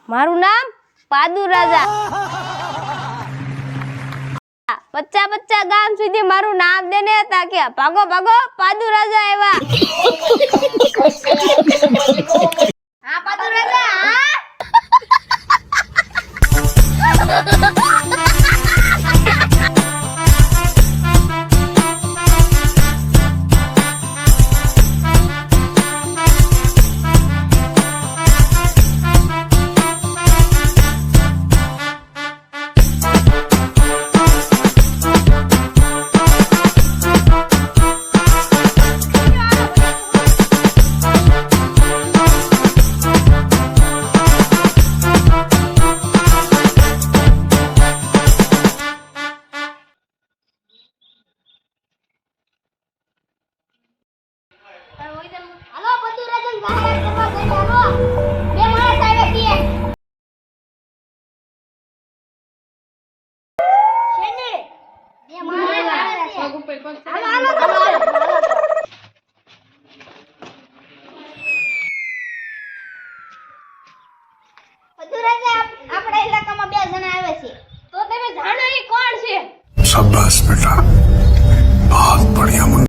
મારું નામ પાદુ રાજા 50 ગામ સુધી મારું નામ દેને હતા કે ભાગો ભાગો પાદુ રાજા આવ્યા હા પાદુ રાજા હા હાલો પાદુ રાજા જાહેરાત કરવા ગઈ હાલો બે માણસ આવ્યા છીએ શેને બે માણસ આવ્યા છે હાલો હાલો પાદુ રાજા આપણા ઇલાકામાં બે જણા આવ્યા છે તો તમે જાણો એ કોણ છે शाबाश बेटा बहुत बढ़िया मुन्ना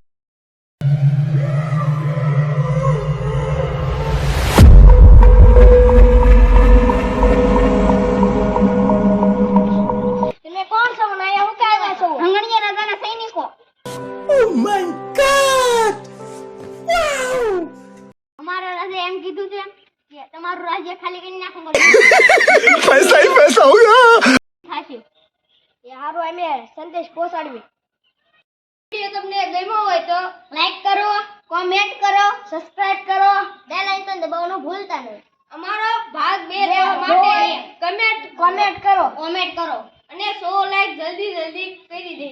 તમે કોણ છો ને અહીંયા હું કે આવ્યા છો હંગણીયા રાજાના સૈનિકો Oh my God! અમારા રાજા એમ કીધું છે કે તમારું રાજ્ય ખાલી કરી નાખો पैसा ही पैसा होगा થાશે એ હારો અમે સંદેશ પહોંચાડવી વિડિયો તમને ગમ્યો હોય તો લાઈક કરો કોમેન્ટ કરો સબસ્ક્રાઇબ કરો બેલ આઇકન દબાવવાનું ભૂલતા નહીં અમારો ભાગ 2 લેવા માટે કમેન્ટ કરો અને 100 લાઈક જલ્દી કરી દેજો